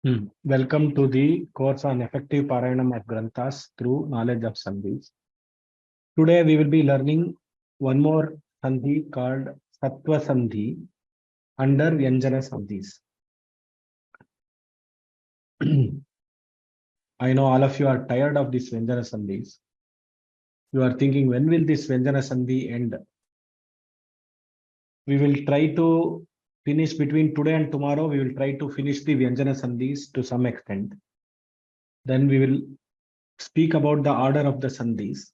Welcome to the course on effective Parayanam of Granthas through knowledge of Sandhis. Today we will be learning one more Sandhi called Satvasandhi under Vyanjana Sandhis. I know all of you are tired of this Vyanjana Sandhis. You are thinking, when will this Vyanjana Sandhi end? We will try to finish between today and tomorrow. We will try to finish the Vyanjana Sandhis to some extent. Then we will speak about the order of the Sandhis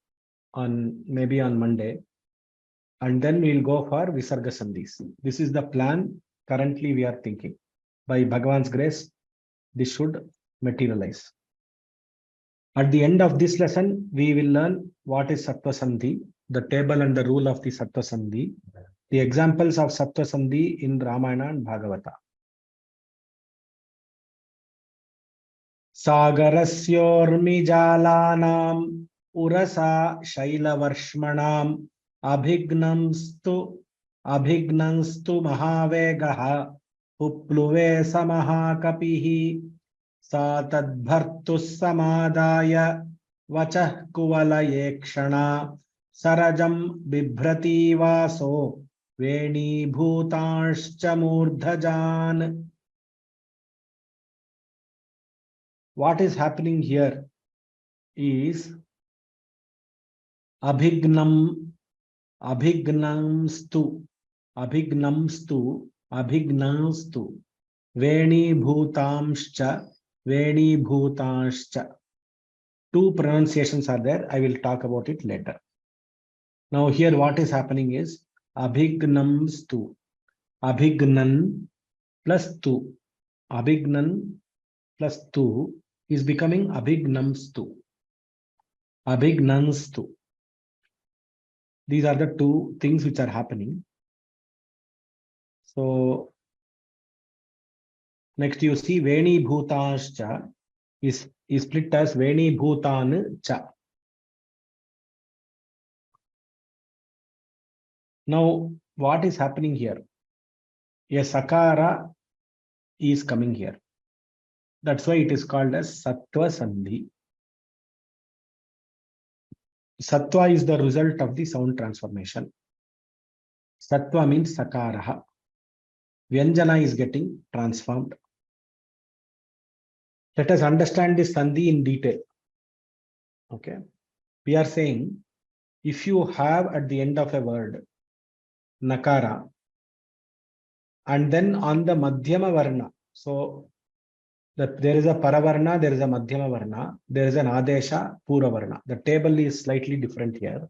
maybe on Monday, and then we will go for Visarga Sandhis. This is the plan currently we are thinking. By Bhagavan's grace, this should materialize. At the end of this lesson, we will learn what is Satvasandhi, the table and the rule of the Satvasandhi, the examples of Satvasandhi in Ramayana and Bhagavata. Sagarasyormijalanam urasa shailavarshmanam abhignamstu mahavegaha upluve samahakapihi satadbhartus samadaya vachah kuvalayekshana sarajam bibhrati vaso veni bhutanscha murdhajan. What is happening here is abhignamstu, veni bhutamscha. Two pronunciations are there. I will talk about it later. Now here what is happening is abhignamstu, abhignan plus tu, abhignan plus tu is becoming abhignamstu. These are the two things which are happening. So next you see veni bhutascha is split as veni bhutan cha. Now what is happening here? A sakara is coming here. That's why it is called as Satvasandhi. Sattva is the result of the sound transformation. Sattva means sakaraha. Vyanjana is getting transformed. Let us understand this Sandhi in detail. Okay. We are saying, if you have at the end of a word nakara, and then on the madhyama varna, so that there is a paravarna, there is a madhyama varna, there is an adesha, pura varna. The table is slightly different here,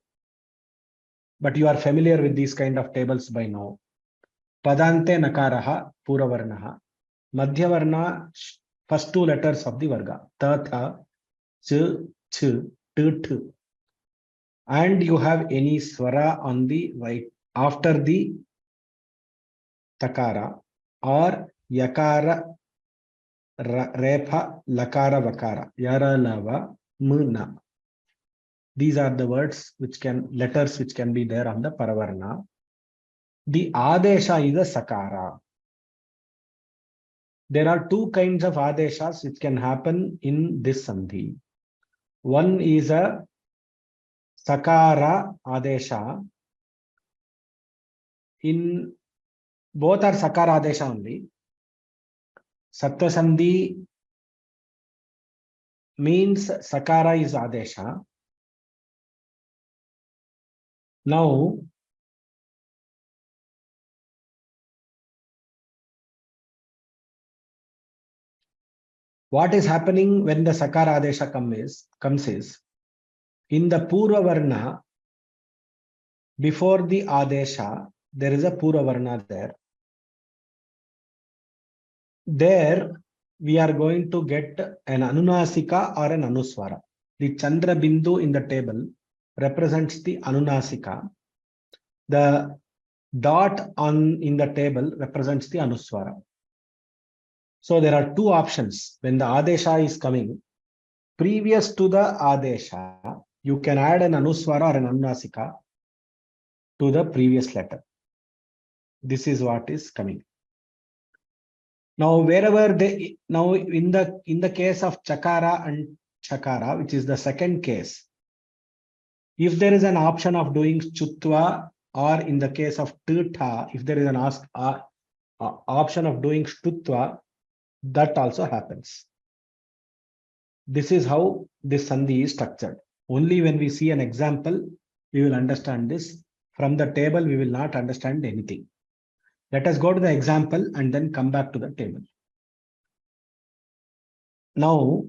but you are familiar with these kind of tables by now. Padante nakaraha, pura varnaha. Madhya varna, first two letters of the varga. Ta, tha, ch, ch, t, t. And you have any swara on the right after the takara or yakara, repha, lakara, vakara, yara, lava, muna. These are the letters which can be there on the paravarna. The adesha is a sakara. There are two kinds of adeshas which can happen in this sandhi. One is a sakara adesha. In both are sakara adesha only. Satvasandhi means sakara is adesha. Now, what is happening when the sakara adesha comes is, in the purva varna, before the adesha, there is a purva varna there. There, we are going to get an anunasika or an anuswara. The Chandra Bindu in the table represents the anunasika. The dot in the table represents the anuswara. So there are two options. When the adesha is coming, previous to the adesha, you can add an anuswara or an anunasika to the previous letter. This is what is coming. Now, wherever they, now in the case of chakara and chakara, which is the second case, if there is an option of doing chutva, or in the case of tita, if there is an option of doing shtutva, that also happens. This is how this sandhi is structured. Only when we see an example, we will understand this. From the table, we will not understand anything. Let us go to the example and then come back to the table. Now,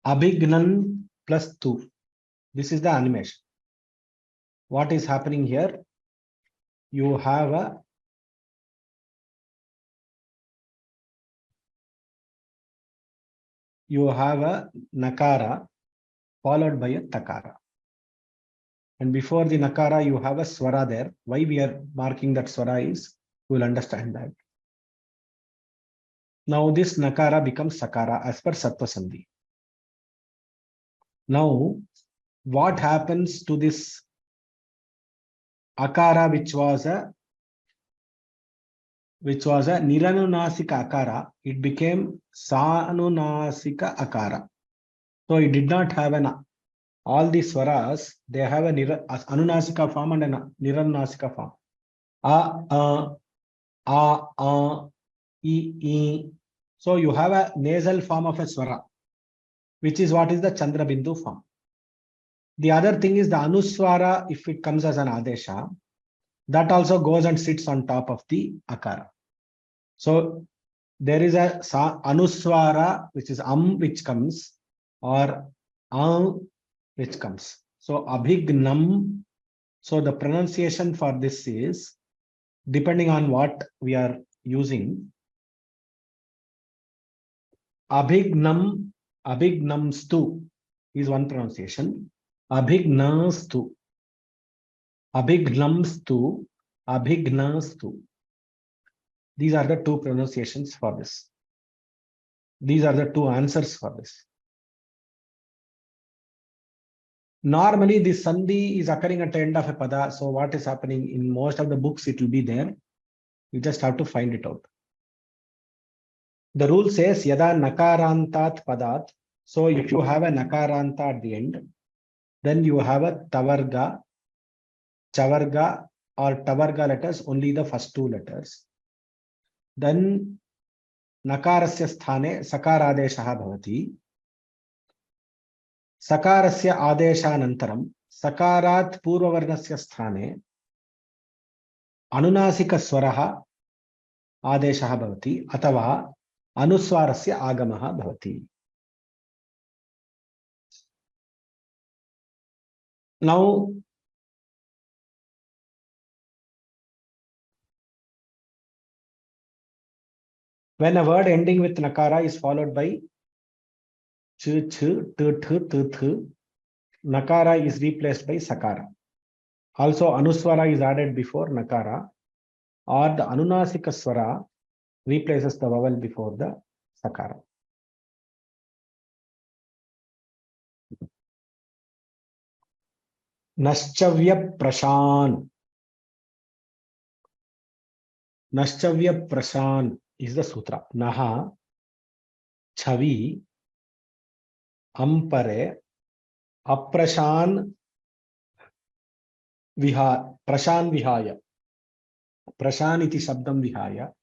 Abhignan plus 2. This is the animation. What is happening here? You have a nakara followed by a takara. And before the nakara, you have a swara there. Why we are marking that swara is, you will understand that. Now this nakara becomes sakara as per Satvasandhi. Now, what happens to this akara, which was a niranunasika akara? It became sanunasika akara. So it did not have all the swaras, they have a anunasika form and a niranunasika form. E. So you have a nasal form of a swara, which is what is the Chandra Bindu form. The other thing is the anuswara, if it comes as an adesha, that also goes and sits on top of the akara. So there is a anuswara, which is which comes, or which comes. So abhignam. So the pronunciation for this is, depending on what we are using, abhignamstu is one pronunciation. Abhignastu. These are the two pronunciations for this. These are the two answers for this. Normally, this sandhi is occurring at the end of a pada. So what is happening in most of the books, it will be there. You just have to find it out. The rule says yada nakarantat padat. So if you have a nakaranta at the end, then you have a tavarga, chavarga, or tavarga letters, only the first two letters. Then nakarasya sthane sakaradeshaha bhavati. Sakarasya adeshanantaram sakarat purvavarnasya sthane anunasika swaraha adeshaha bhavati atava anuswarasya agamaha bhavati. Now, when a word ending with nakara is followed by ch, ch, t, th, nakara is replaced by sakara. Also, anuswara is added before nakara, or the anunasika swara replaces the vowel before the sakara. Naschavya prashan. Naschavya prashan is the sutra. Naha, chavi, ampare, aprashan, prashan vihaya. Prashan iti shabdam vihaya.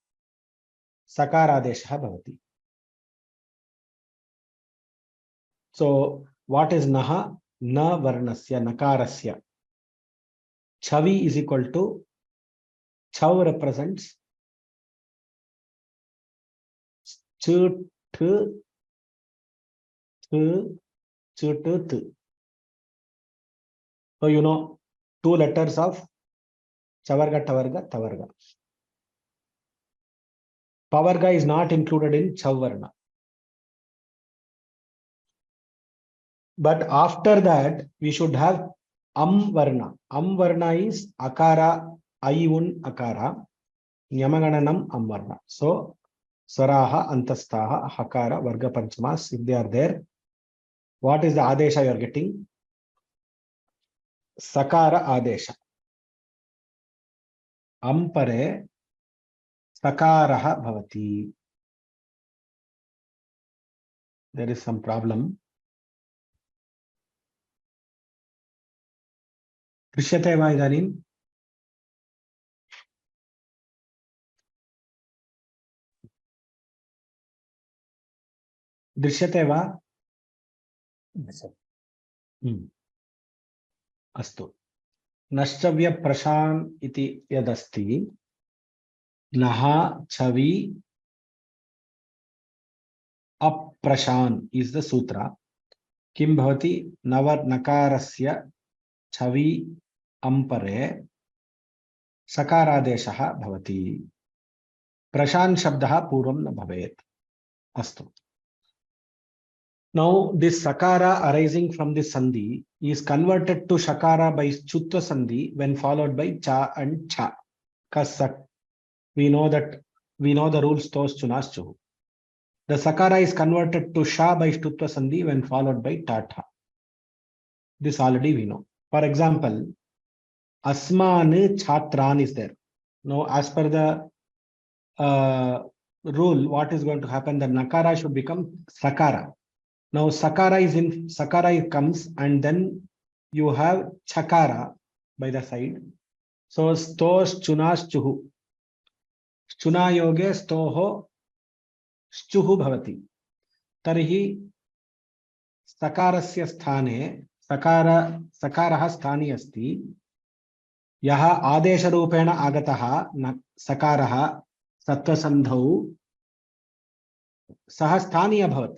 Sakaradesha bhavati. So, what is naha? Na varnasya, nakarasya. Chavi is equal to, chav represents ch, th, th, th. So, you know, two letters of chavarga, tavarga, tavarga. Pavarga is not included in chavarna. But after that, we should have varna. Varna is akara, ayun akara, nyamagananam varna. So, swaraha, antastaha, hakara, varga panchamas, if they are there, What is the adesha you are getting? Sakara adesha. Ampare sakaraha bhavati. There is some problem. Drishyate va idanim? Drishyate va? Astu. Nashchavya prashan iti yadasti. Naha chavi aprashan is the sutra. Kim bhavati navar nakarasya chavi ampare sakaradeshaha bhavati. Prashan shabdaha purvam na bhavet. Astu. Now this sakara arising from this sandhi is converted to shakara by chutva sandhi when followed by cha and cha. Because we know the rules tos chunas chuhu. The sakara is converted to sha by chutva sandhi when followed by tata. This already we know. For example, asman chatran is there. Now as per the rule, what is going to happen? The nakara should become sakara. Now sakara comes and then you have chakara by the side. So stos chunas chuhu. Chuna yoge stoho chuhu bhavati. Tarhi sakarasya sthane sakarah sthani asti. Yaha adesha rupena agataha sakarah satvasandhau saha sthaniya bhavat.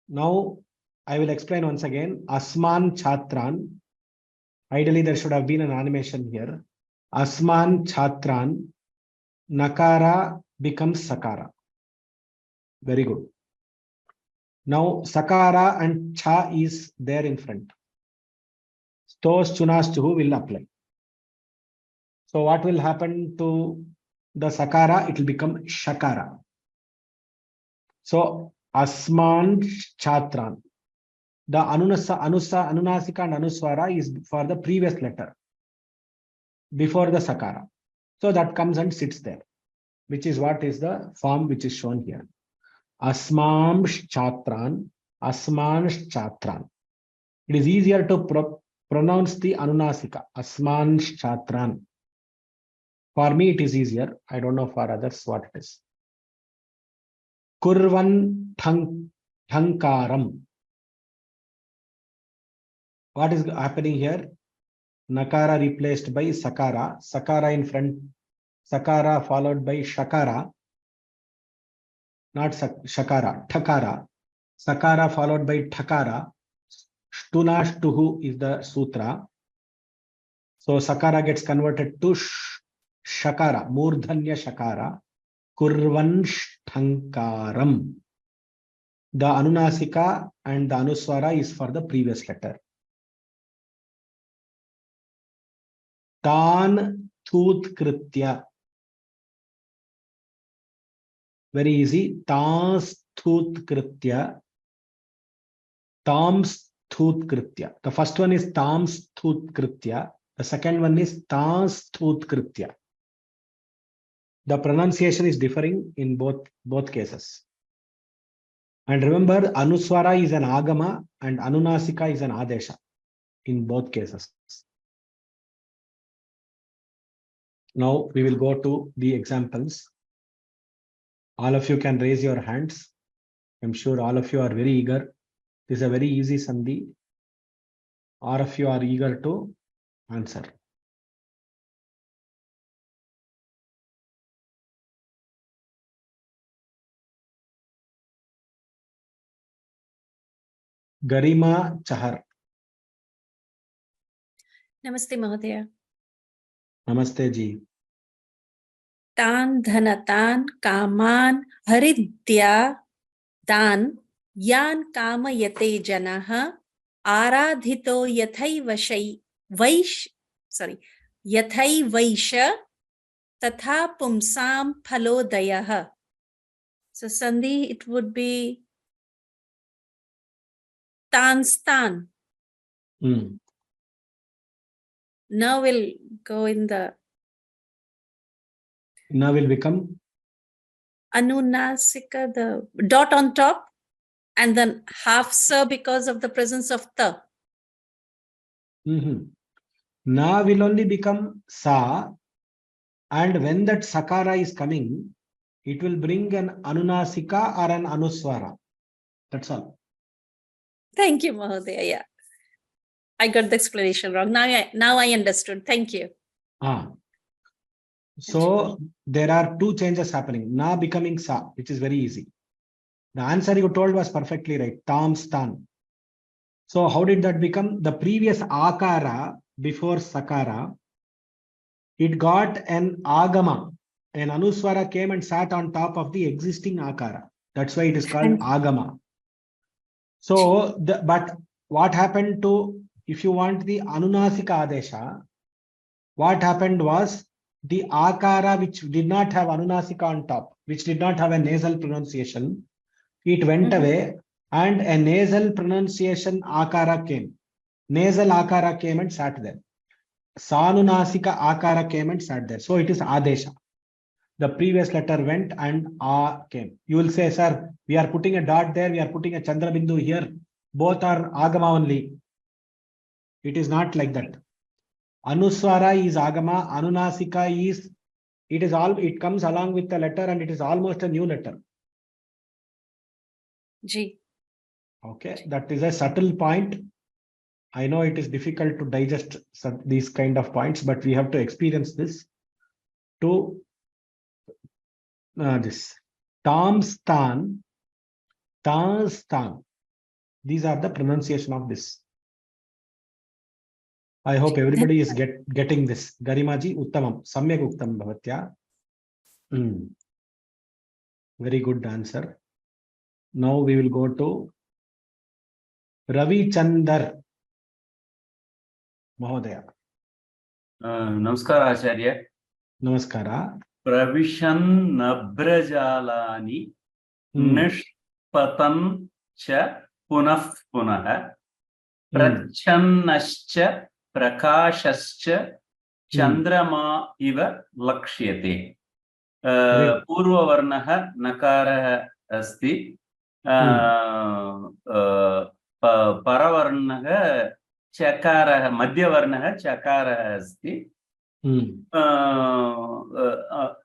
Now, I will explain once again. Asman Chatran. Ideally, there should have been an animation here. Asman Chatran. Nakara becomes Sakara. Very good. Now, Sakara and Cha is there in front. Stos Chunas Chuhu will apply. So, what will happen to the Sakara? It will become Shakara. So, Asman Chatran. The Anunasika and Anuswara is for the previous letter before the Sakara. So that comes and sits there, which is what is the form which is shown here. Asmam Chatran, Asman Chatran. It is easier to pronounce the Anunasika, Asman Chatran. For me, it is easier. I don't know for others what it is. Kurvan Thankaram. What is happening here? Nakara replaced by Sakara. Sakara in front. Sakara followed by Shakara. Not Shakara. Thakara. Sakara followed by Thakara. Shtuna Shtuhu is the sutra. So Sakara gets converted to Shakara. Murdhanya Shakara. Kurvan Shthankaram. The Anunasika and the Anuswara is for the previous letter. Tan Thut Kritya. Very easy. Tas Thut Kritya. Tams Thut Kritya. The first one is Tams Thut Kritya. The second one is Tas Thut Kritya. The pronunciation is differing in both cases. And remember, Anuswara is an Agama and Anunasika is an Adesha in both cases. Now we will go to the examples. All of you can raise your hands. I'm sure all of you are very eager. This is a very easy Sandhi. All of you are eager to answer. Garima Chahar. Namaste Mahodaya. Namaste Ji. Tan dhanatan kaman haridya dan yan kamayate janaha aradhito yathai vaisha tatha pumsam phalodayah. So Sandhi, it would be Tan, stan. Hmm. Na will go in the Na will become anunasika, the dot on top, and then half sa because of the presence of ta. Na will only become sa, and when that sakara is coming, it will bring an anunasika or an anuswara. That's all. Thank you, Mahodaya. Yeah. I got the explanation wrong. Now I understood. Thank you. So there are two changes happening. Na becoming sa, which is very easy. The answer you told was perfectly right. Tam, stan. So how did that become? The previous akara before sakara, it got an agama. An anuswara came and sat on top of the existing akara. That's why it is called agama. So, but what happened to, if you want the anunasika adesha, what happened was the akara which did not have anunasika on top, which did not have a nasal pronunciation, it went away and a nasal pronunciation akara came. Nasal akara came and sat there. Sanunasika akara came and sat there. So it is adesha. The previous letter went and a came. You will say, sir, we are putting a dot there, we are putting a chandra bindu here. Both are agama only. It is not like that. Anuswara is agama, anunasika is, it comes along with the letter and it is almost a new letter. G. Okay, that is a subtle point. I know it is difficult to digest these kind of points, but we have to experience this to this. Tam, stan, ta, stan. These are the pronunciation of this. I hope everybody is getting this. Garimaji, uttamam, samyak uktam bhavatya. Very good answer. Now we will go to Ravi Chandar Mahodaya. Namaskara Acharya. Namaskara. Pravishan nabrajalani nishpatan cha punah punah prachannascha prakashascha chandrama iva lakshyate. Purva varnaha nakarah asti. Paravarnaha chakarah, madhyavarnaha chakarah asti.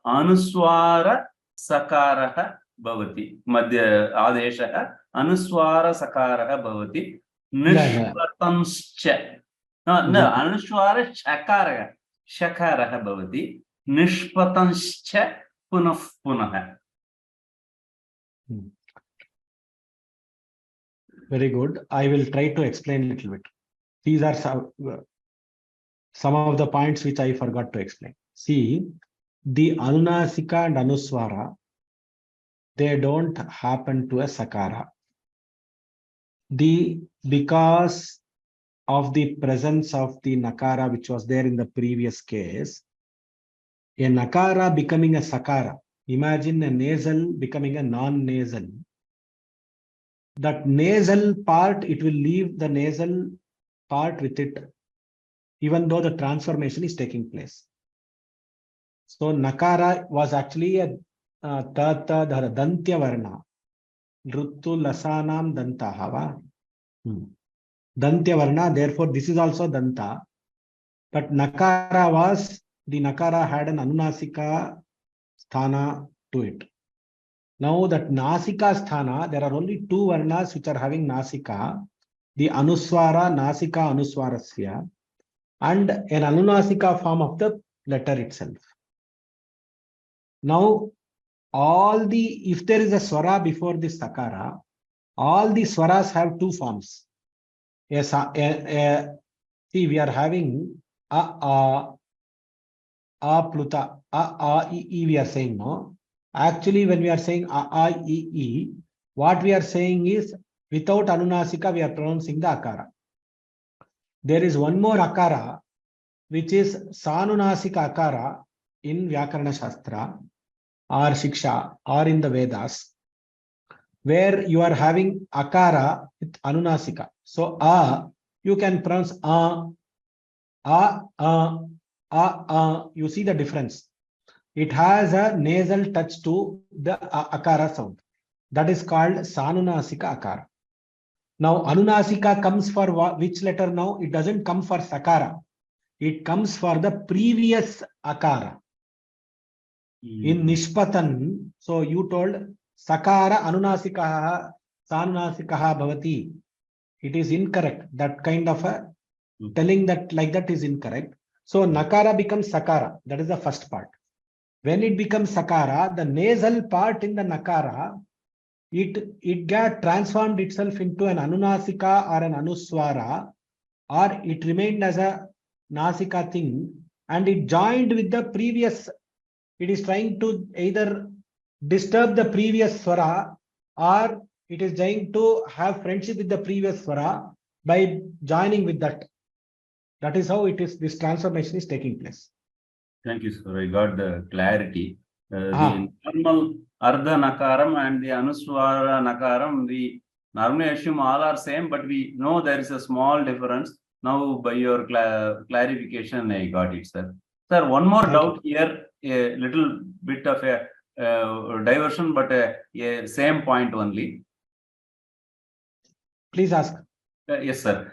Anuswara sakarah bhavati. Madhya adesha anuswara sakarah bhavati. Nishpatanscha. No, anuswara shakarah bhavati. Nishpatanscha punah punah. Very good. I will try to explain a little bit. These are some of the points which I forgot to explain. See, the anunasika and anuswara, they don't happen to a sakara. Because of the presence of the nakara which was there in the previous case, a nakara becoming a sakara. Imagine a nasal becoming a non-nasal. That nasal part, it will leave the nasal part with it, even though the transformation is taking place. So nakara was actually a tata dantya varna. Ruttu lasanam danta hava. Dantya varna, therefore this is also danta. But nakara was, the nakara had an anunasika sthana to it. Now that nasika sthana, there are only two varnas which are having nasika. The anuswara, nasika anuswarasya, and an anunasika form of the letter itself. Now, if there is a swara before this sakara, all the swaras have two forms. See, we are having a pluta, e, we are saying, no? Actually, when we are saying e, what we are saying is, without anunasika, we are pronouncing the akara. There is one more akara, which is sanunasika akara in Vyakarana Shastra, or Shiksha, or in the Vedas. where you are having akara with anunasika. So you can pronounce you see the difference. It has a nasal touch to the akara sound. That is called sanunasika akara. Now anunasika comes for which letter now? It doesn't come for sakara. It comes for the previous akara. In nishpatan, so you told sakara anunasikaha sanunasikaha bhavati. It is incorrect. That kind of a telling that like that is incorrect. So nakara becomes sakara. That is the first part. When it becomes sakara, the nasal part in the nakara, it got transformed itself into an anunasika or an anuswara, or it remained as a nasika thing, and it joined with the previous. It is trying to either disturb the previous swara, or it is trying to have friendship with the previous swara by joining with that. That is how it is. This transformation is taking place. Thank you, sir. I got the clarity. The normal Ardha Nakaram and the Anuswara Nakaram, we normally assume all are same, but we know there is a small difference. Now, by your clarification, I got it, sir. Sir, one more doubt here, a little bit of a diversion, but a same point only. Please ask. Yes, sir.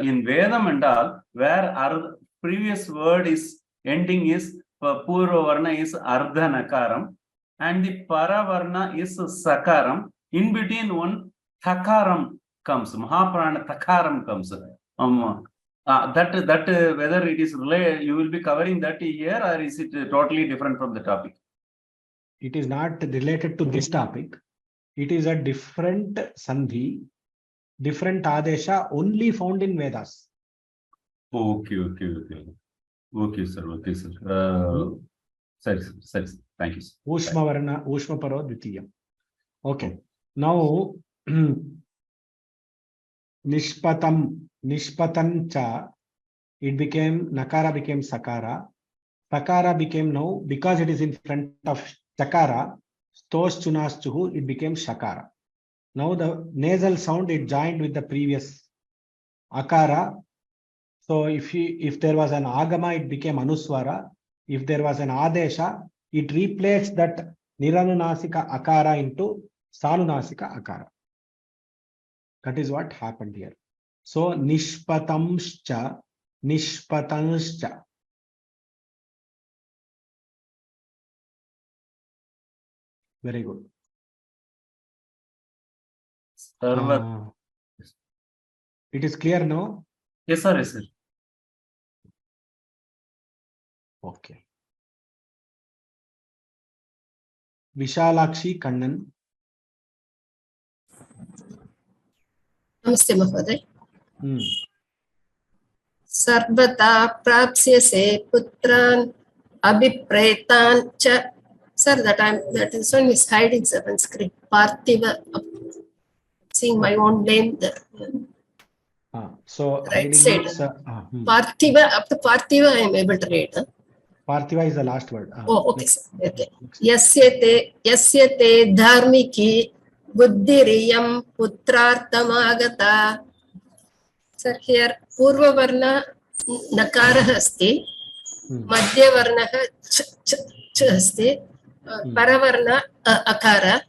In Vedam and all, where our previous word is ending is Purva Varna is Ardha Nakaram, and the Para Varna is Sakaram. In between one Thakaram comes, Mahaprana Thakaram comes. That whether it is related, you will be covering that here, or is it totally different from the topic? It is not related to this topic. It is a different Sandhi, different Adesha only found in Vedas. Okay, sir. Sir. Thank you, sir. Ushma Varna, Ushma Paro Dvitiyam. Okay. Now, Nishpatan cha, it became, Nakara became Sakara. Sakara became now, because it is in front of Chakara, Stos Chunas Chuhu, it became Shakara. Now the nasal sound, it joined with the previous Akara. So if there was an Agama, it became Anuswara. If there was an Adesha, it replaced that Niranunasika Akara into Sanunasika Akara. That is what happened here. So Nishpatamscha. Very good. It is clear now? Yes, sir. Yes, sir. Okay. Vishalakshi Kannan. Namaste, Mahoday. Sarvata prapsyase putran abhipretan cha. Sir, that is one is hiding Sanskrit. Parthiva. Seeing my own name there. So right side. Parthiva, up to Parthiva I am able to read. Parthiva is the last word. Okay, sir. Okay. Yasyate dharmiki buddhiriyam putrartamagata. Sir, here Purva Varna Nakara asti, Madhya Varna ch asti, Paravarna Akara.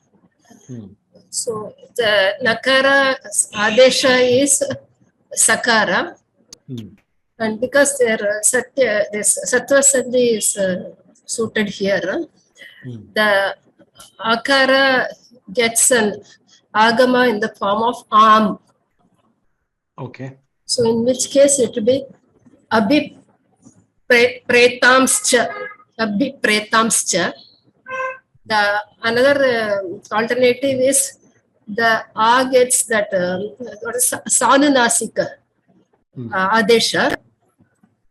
So the Nakara Adesha is Sakara. And because this Satvasandhi is suited here, the Akara gets an Agama in the form of Am. Okay. So in which case it will be Abhipretamscha. Abhipretamscha. The another alternative is the A gets that Sanunasika Adesha,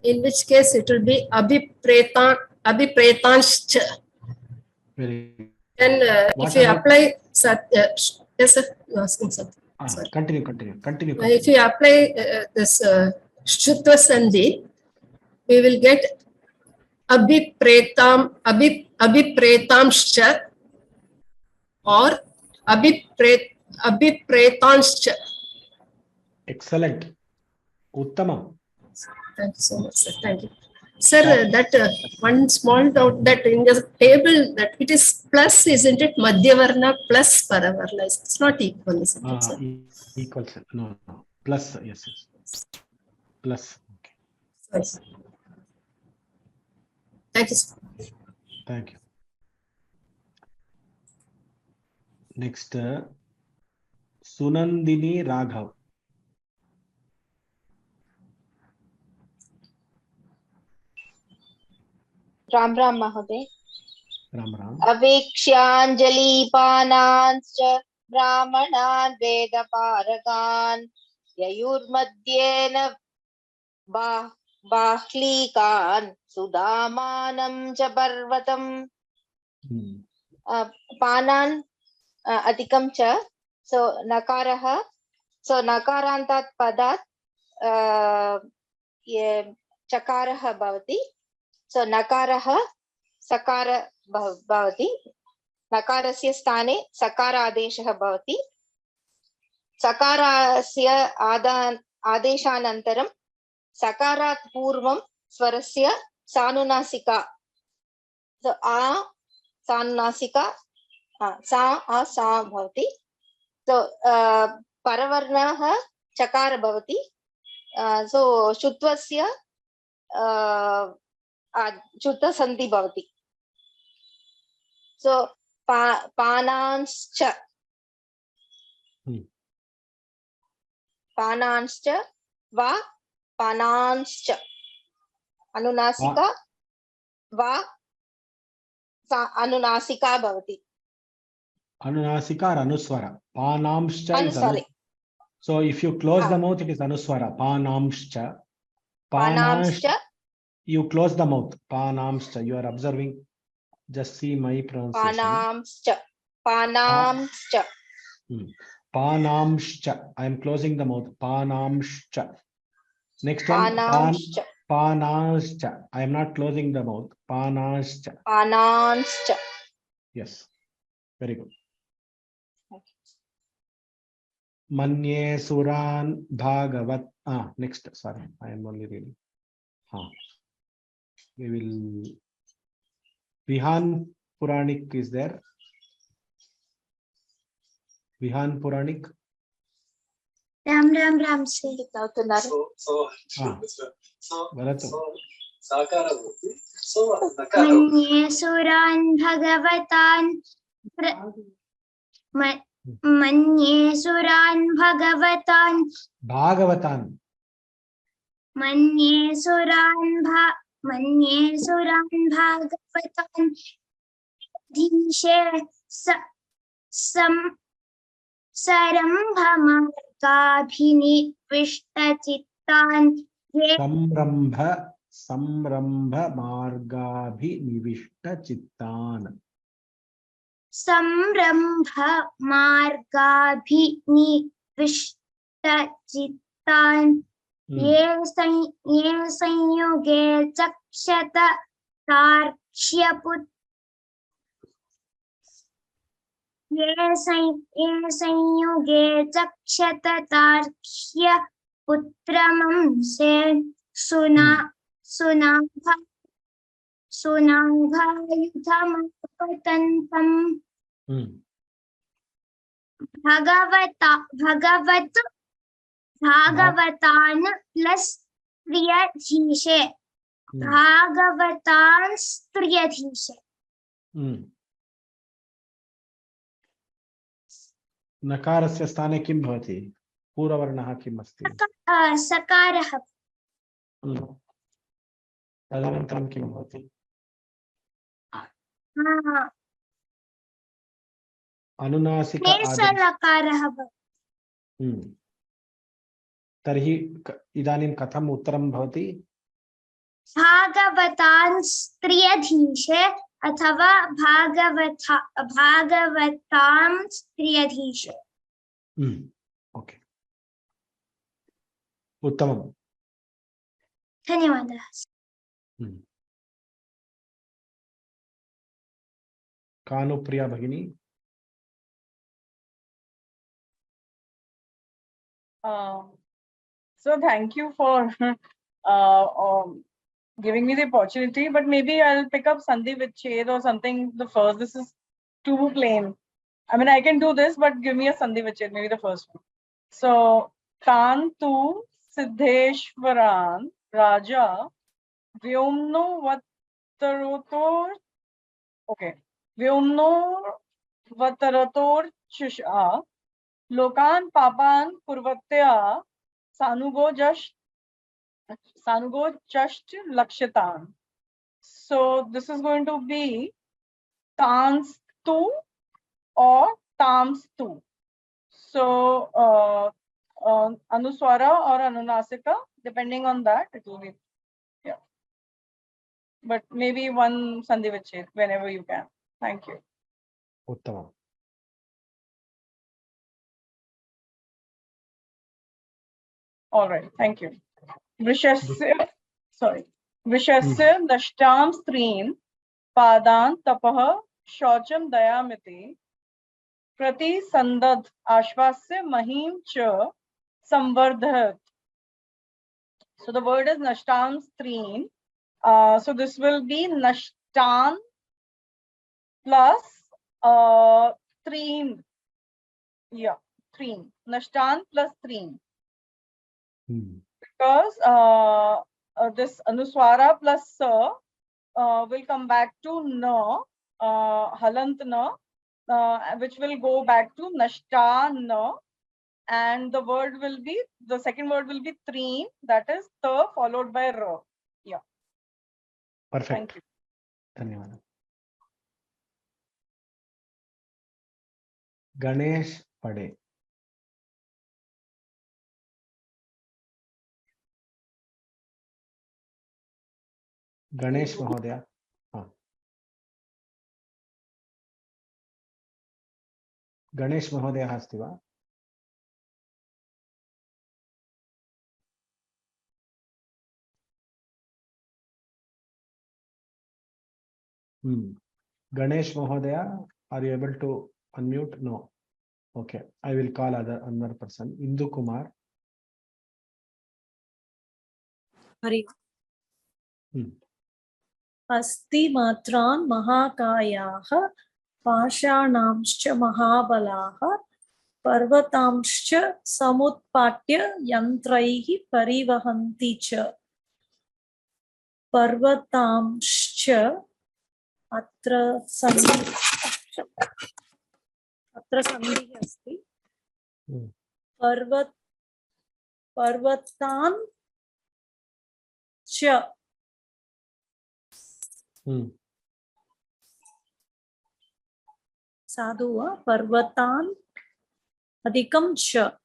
in which case it will be Abhipretanscha. Very. Then if you apply yes, sir, you are asking something. Continue. If you apply this Satvasandhi, we will get Abhipretamscha or Abhipretanscha. Excellent. Uttamam. Thank you so much, sir. Thank you. Sir, that one small doubt that in the table that it is plus, isn't it? Madhyavarna plus Paravarna. It's not equal, isn't it, sir? Equal. No. Plus. Yes. Plus. Okay. Yes. Thank you, sir. Thank you. Next, Sunandini Raghav. Ram Mahoday. Ram. Avikshanjalipanancha Brahmanan Vedaparagan Yayurmadhyena Bahlikan Sudamanam Chaparvatam Panan Adikam Cha. So Nakaraha. So Nakarantat Padat Chakaraha Bhavati. So Nakaraha Sakara Bhavati. Nakarasya stane Sakara Adeshah Bhavati. Sakarasya Adeshanantaram Sakarat Purvam Swarasya Sanunasika. So Sanunasika Sa Bhavati. So Paravarnaha Chakara Bhavati. So Shutvasya Sandhi Bhavati. So Pananscha. Pananscha Va Pananscha. Anunasika Va Anunasika Bhavati. Anunasika or Anuswara. Panamscha is Sorry. So if you close the mouth, it is Anuswara. Panamscha. Panamscha. You close the mouth. Panamscha. You are observing. Just see my pronunciation. Panamscha. Panamscha. I am closing the mouth. Panamscha. Next one. Panascha. I am not closing the mouth. Panascha. Pananscha. Yes. Very good. Manye Suran Bhagavat. Next. Sorry. I am only reading. We will. Vihan Puranik is there. Vihan Puranik. Ram sir. Manye suran bhagavatan Manye suran bhagavatan Dhishe Sarambhamargabhinivishtachitan Samrambha Margabhinivishta Chittan. Samrambha Margabhinivishtachitan Ye Sanyuge Chakshata Tarkshyaput Ye Sanyuge Chakshata Tarkshya Putramam Se Sunabha Yudhamapatantam Bhagavatan plus Priyadhishe. Bhagavatan Priyadhishe. Nakarasya sthane kim bhavati? Puravarnaha kim asti? Sakarah. Tadantram kim bhavati? Anunasika Sakarah. Tarhi idanim katham uttaram bhavati? Bhagavatan Priyadhishe अथवा भागवतां स्त्रियधीशे. Okay उत्तमम्. धन्यवादः. कानुप्रिया भगिनी. So thank you for giving me the opportunity, but maybe I'll pick up Sandhi Vichhed or something the first. This is too plain. I mean, I can do this, but give me a Sandhi Vichhed, maybe the first one. So, Tantu Siddheshwaran Raja Vyomno Vattarotor. Okay. Vyomno Vattarator Shisha Lokan Papan Purvatya Sanugo Just Lakshatan. So this is going to be Tanstu or Tamstu. So Anuswara or Anunasika, depending on that, it will be, yeah. But maybe one Sandhi Vichhed whenever you can. Thank you. Uttamam. All right, thank you. Vrishasya, sorry. Vrishasya Nashtam Strin Padan Tapaha Shaucham Dayamiti Prati Sandad Ashvasya Mahim Cha Samvardhat. So the word is Nashtam Strin. So this will be Nashtan plus Treen. Yeah, Treen. Nashtan plus Treen. Because this Anuswara plus Sa will come back to Na, Halant Na, which will go back to Nashtan, and the word will be, the second word will be Treen, that is Ta followed by Ra. Yeah. Perfect. Thank you. Dhanyawad. Ganesh Pade. Ganesh Mahodaya. Ganesh Mahodaya अस्ति वा? Ganesh Mahodaya, are you able to unmute? No. Okay, I will call another person. Indu Kumar. Hari. Asti matran mahakayaha pashanamscha mahabalaha parvatamscha samutpatya yantraihi parivahanti cha. Parvatamscha atra sandhi asti. Parvatan cha. Sadhu parvatan adhikam cha.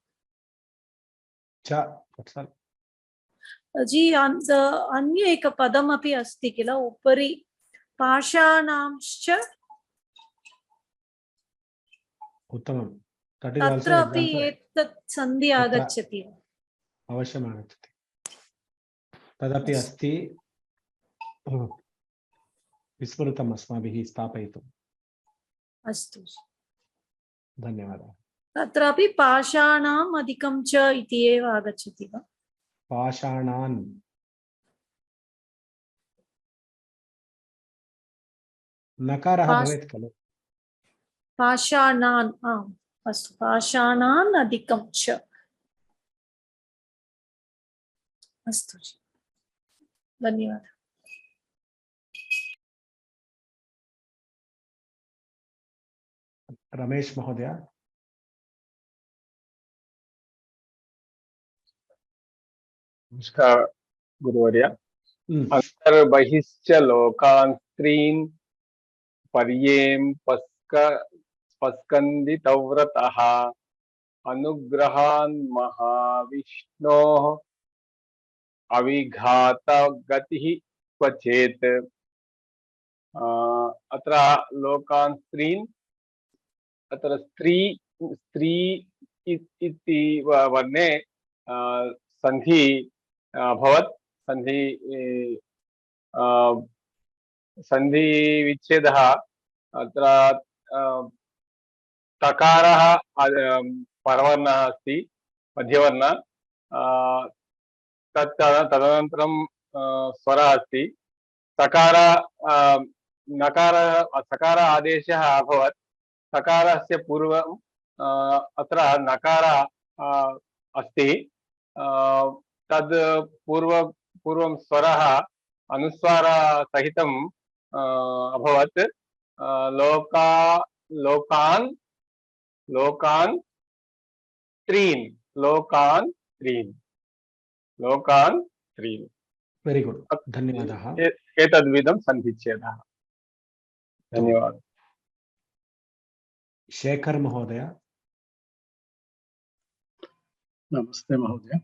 Cha. What's that? जी अन्य एक पदमपि अस्ति किल उपरि पाषाणांश्च उत्तमं. That is also तत्रापि example. एतत् सन्धि आगच्छति अवश्यम् आगच्छति. तदपि अस्ति. विस्मृतम् अस्माभिः स्थापयितुम्. अस्तु. धन्यवादः. तत्रापि पाषाणाम् अधिकं च इति एव आगच्छति वा? पाषाणान्. नकारः भवेत् खलु? पाषाणान्. आम् अस्तु. पाषाणान् अधिकं च. अस्तु. धन्यवादः. रमेश महोदय. नमस्कार गुरुवर्य. अंतर्बहिश्च लोकान् स्त्रीन् पर्यें पस्कन्दितव्रतः अनुग्रहान् महाविष्णोः अविघातगतिः क्वचेत्. अत्र लोकान् स्त्रीन्, अत्र स्त्री इति वर्णे संधि भवत्. संधि विच्छेदः. अत्र तकारः परवर्णः अस्ति. मध्यवर्ण तदनन्तरं स्वरः अस्ति सकार नकार सकार आदेशः अभवत् सकारस्य पूर्वं अत्र नकार अस्ति तद् पूर्वं स्वरः अनुस्वार सहितं अभवत् लोकान् त्रीन् वेरी गुड धन्यवादः एतद्विधं सन्धिच्छेदः धन्यवादः शेखर महोदय नमस्ते महोदय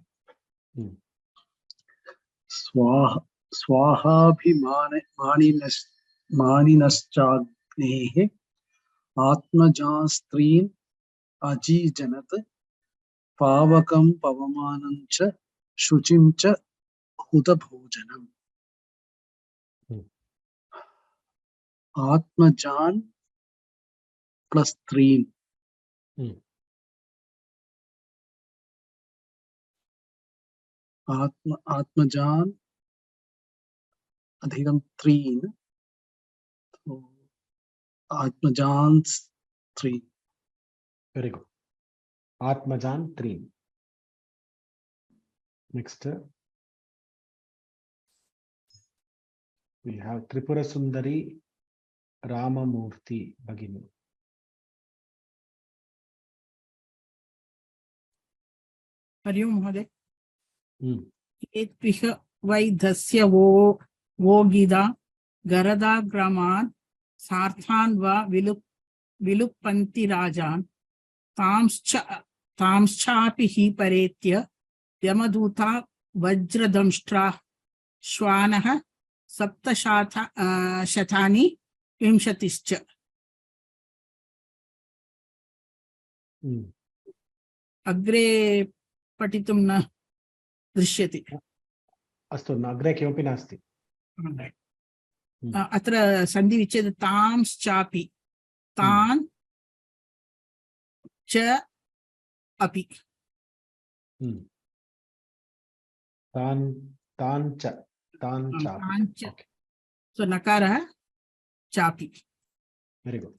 स्वाहाभिमानिनश्चाग्नेः आत्मजास्त्रीन् अजीजनत् पावकं पवमानं च शुचिं च हुतभोजनम् आत्मजान् प्लस त्रीन् आत्मजान अधिकं त्रीन् आत्मजान त्रीन् वेरी गुड आत्मजान त्रीन् next we have Tripura Sundari Ramamurthy Bhagini. Hari Om महोदय एत्विह वैधस्य वो गिदा गरदा ग्रामान् सार्थान् वा विलुप्पन्ति राजान् तांश्चापि हि परेत्य यमदूता वज्रदंष्ट्रा श्वानः सप्तशतानि विंशतिश्च अग्रे पठितुं न दृश्यते अस्तु अग्रे किमपि नास्ति अत्र सन्धि विच्छेद तांश्चापि तान् च अपि तान् च सो नकारः चापि वेरी गुड